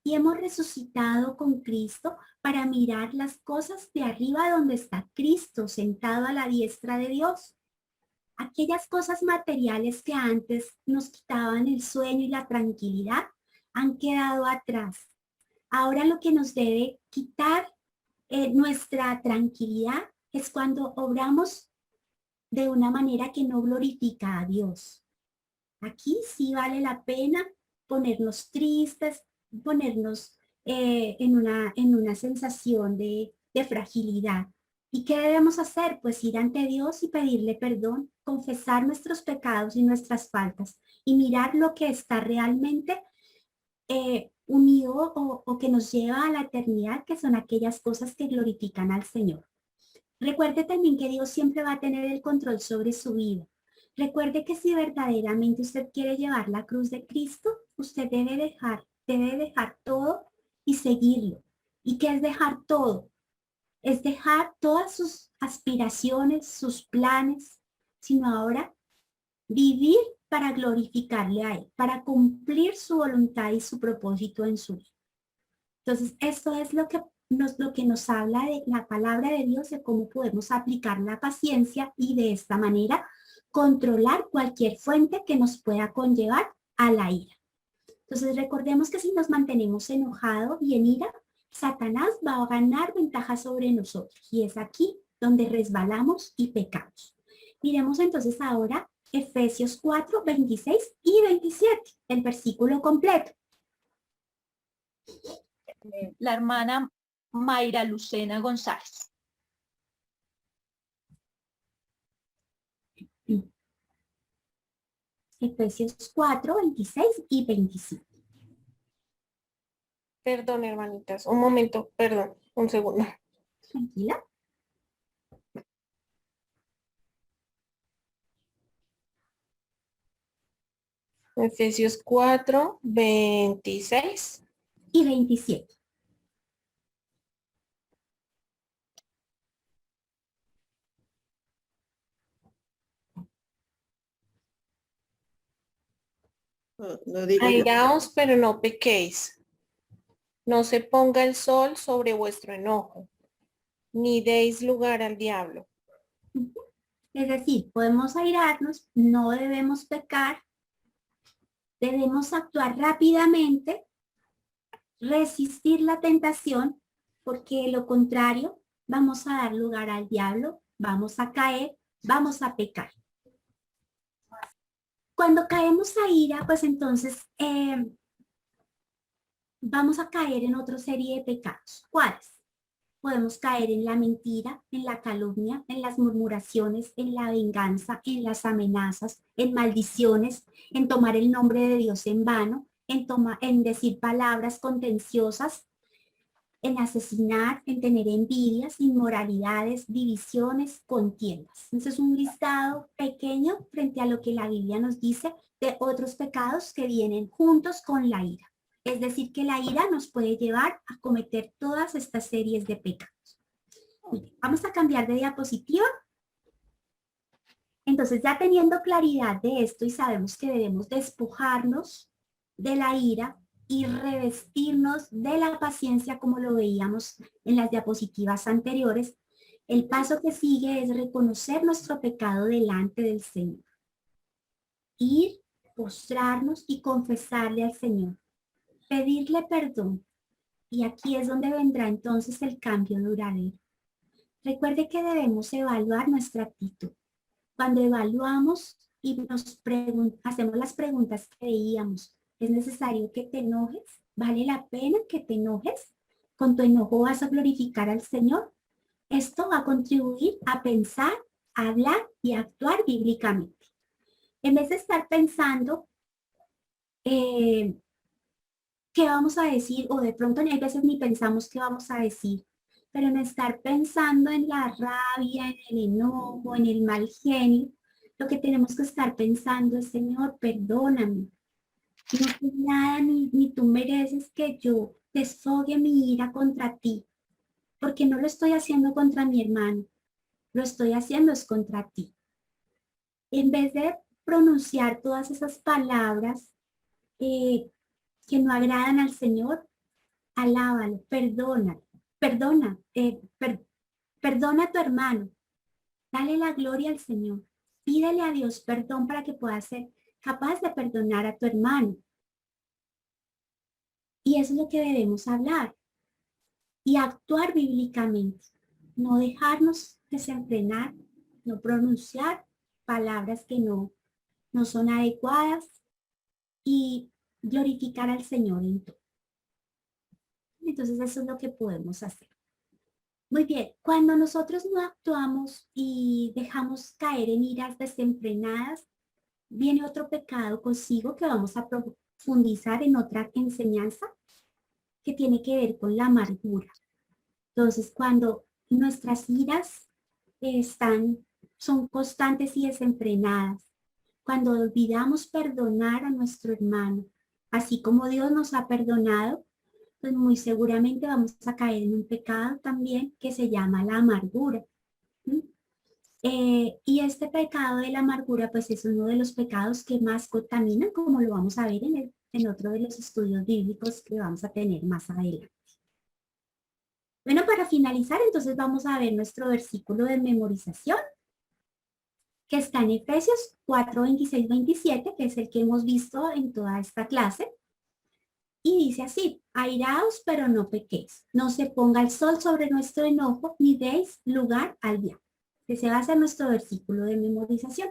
y hemos resucitado con Cristo para mirar las cosas de arriba donde está Cristo sentado a la diestra de Dios. Aquellas cosas materiales que antes nos quitaban el sueño y la tranquilidad han quedado atrás. Ahora lo que nos debe quitar nuestra tranquilidad es cuando obramos de una manera que no glorifica a Dios. Aquí sí vale la pena ponernos tristes, ponernos en una sensación de fragilidad. ¿Y qué debemos hacer? Pues ir ante Dios y pedirle perdón, confesar nuestros pecados y nuestras faltas y mirar lo que está realmente unido o que nos lleva a la eternidad, que son aquellas cosas que glorifican al Señor. Recuerde también que Dios siempre va a tener el control sobre su vida. Recuerde que si verdaderamente usted quiere llevar la cruz de Cristo, usted debe dejar todo y seguirlo. ¿Y qué es dejar todo? Es dejar todas sus aspiraciones, sus planes, sino ahora vivir para glorificarle a Él, para cumplir su voluntad y su propósito en su vida. Entonces, esto es lo que nos habla de la palabra de Dios, de cómo podemos aplicar la paciencia y de esta manera controlar cualquier fuente que nos pueda conllevar a la ira. Entonces, recordemos que si nos mantenemos enojados y en ira, Satanás va a ganar ventaja sobre nosotros. Y es aquí donde resbalamos y pecamos. Miremos entonces ahora Efesios 4, 26 y 27, el versículo completo. La hermana Mayra Lucena González. Efesios 4, 26 y 27. Perdón, hermanitas, un momento, perdón, un segundo. Tranquila. Efesios 4, 26 y 27. No digo yo. Airaos, pero no pequéis. No se ponga el sol sobre vuestro enojo, ni deis lugar al diablo. Es decir, podemos airarnos, no debemos pecar, debemos actuar rápidamente, resistir la tentación, porque de lo contrario vamos a dar lugar al diablo, vamos a caer, vamos a pecar. Cuando caemos a ira, pues entonces vamos a caer en otra serie de pecados. ¿Cuáles? Podemos caer en la mentira, en la calumnia, en las murmuraciones, en la venganza, en las amenazas, en maldiciones, en tomar el nombre de Dios en vano, en decir palabras contenciosas, en asesinar, en tener envidias, inmoralidades, divisiones, contiendas. Entonces es un listado pequeño frente a lo que la Biblia nos dice de otros pecados que vienen juntos con la ira. Es decir, que la ira nos puede llevar a cometer todas estas series de pecados. Vamos a cambiar de diapositiva. Entonces, ya teniendo claridad de esto y sabemos que debemos despojarnos de la ira y revestirnos de la paciencia como lo veíamos en las diapositivas anteriores, el paso que sigue es reconocer nuestro pecado delante del Señor. Ir, postrarnos y confesarle al Señor. Pedirle perdón. Y aquí es donde vendrá entonces el cambio duradero. Recuerde que debemos evaluar nuestra actitud. Cuando evaluamos y nos hacemos las preguntas que veíamos, ¿es necesario que te enojes? ¿Vale la pena que te enojes? ¿Con tu enojo vas a glorificar al Señor? Esto va a contribuir a pensar, a hablar y a actuar bíblicamente. En vez de estar pensando qué vamos a decir, o de pronto hay veces ni pensamos qué vamos a decir, pero en estar pensando en la rabia, en el enojo, en el mal genio, lo que tenemos que estar pensando es, Señor, perdóname. No es nada ni tú mereces que yo desfogue mi ira contra ti, porque no lo estoy haciendo contra mi hermano, lo estoy haciendo es contra ti. En vez de pronunciar todas esas palabras que no agradan al Señor, alábalo, perdona a tu hermano, dale la gloria al Señor, pídele a Dios perdón para que puedas ser capaz de perdonar a tu hermano. Y eso es lo que debemos hablar y actuar bíblicamente, no dejarnos desenfrenar, no pronunciar palabras que no son adecuadas y glorificar al Señor en todo. Entonces eso es lo que podemos hacer. Muy bien, cuando nosotros no actuamos y dejamos caer en iras desenfrenadas, viene otro pecado consigo que vamos a profundizar en otra enseñanza que tiene que ver con la amargura. Entonces, cuando nuestras iras son constantes y desenfrenadas, Cuando olvidamos perdonar a nuestro hermano, así como Dios nos ha perdonado, pues muy seguramente vamos a caer en un pecado también que se llama la amargura. Y este pecado de la amargura pues es uno de los pecados que más contaminan, como lo vamos a ver en otro de los estudios bíblicos que vamos a tener más adelante. Bueno, para finalizar, entonces vamos a ver nuestro versículo de memorización, que está en Efesios 4, 26, 27, que es el que hemos visto en toda esta clase. Y dice así: airaos, pero no pequéis. No se ponga el sol sobre nuestro enojo, ni deis lugar al diablo. Ese va a ser nuestro versículo de memorización.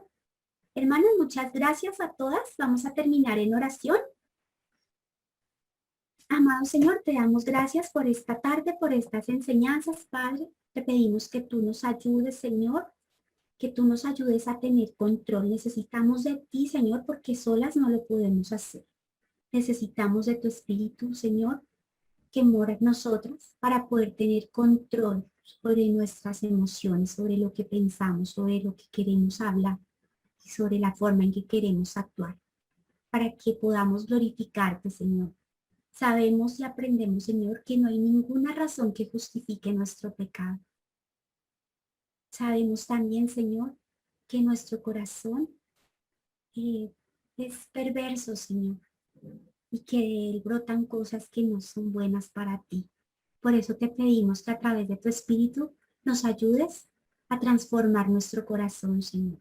Hermanos, muchas gracias a todas. Vamos a terminar en oración. Amado Señor, te damos gracias por esta tarde, por estas enseñanzas, Padre. Te pedimos que tú nos ayudes, Señor, que tú nos ayudes a tener control. Necesitamos de ti, Señor, porque solas no lo podemos hacer. Necesitamos de tu Espíritu, Señor, que mora en nosotros para poder tener control sobre nuestras emociones, sobre lo que pensamos, sobre lo que queremos hablar y sobre la forma en que queremos actuar, para que podamos glorificarte, Señor. Sabemos y aprendemos, Señor, que no hay ninguna razón que justifique nuestro pecado. Sabemos también, Señor, que nuestro corazón es perverso, Señor, y que de él brotan cosas que no son buenas para ti. Por eso te pedimos que a través de tu Espíritu nos ayudes a transformar nuestro corazón, Señor.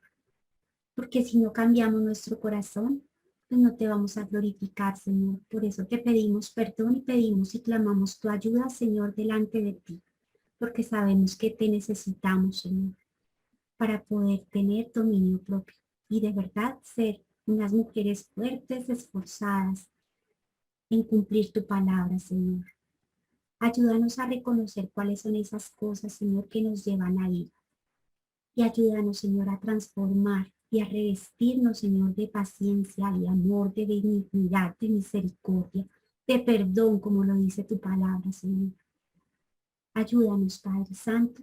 Porque si no cambiamos nuestro corazón, pues no te vamos a glorificar, Señor. Por eso te pedimos perdón y pedimos y clamamos tu ayuda, Señor, delante de ti. Porque sabemos que te necesitamos, Señor, para poder tener dominio propio y de verdad ser unas mujeres fuertes, esforzadas en cumplir tu palabra, Señor. Ayúdanos a reconocer cuáles son esas cosas, Señor, que nos llevan a ir. Y ayúdanos, Señor, a transformar y a revestirnos, Señor, de paciencia, de amor, de benignidad, de misericordia, de perdón, como lo dice tu palabra, Señor. Ayúdanos, Padre Santo,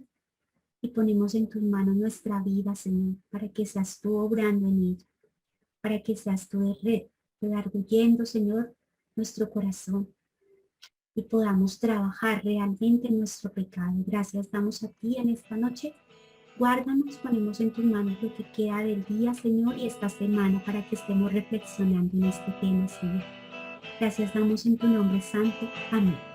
y ponemos en tus manos nuestra vida, Señor, para que seas tú obrando en ella, para que seas tú redarguyendo, Señor, nuestro corazón y podamos trabajar realmente en nuestro pecado. Gracias damos a ti en esta noche. Guárdanos, ponemos en tus manos lo que queda del día, Señor, y esta semana para que estemos reflexionando en este tema, Señor. Gracias damos en tu nombre santo. Amén.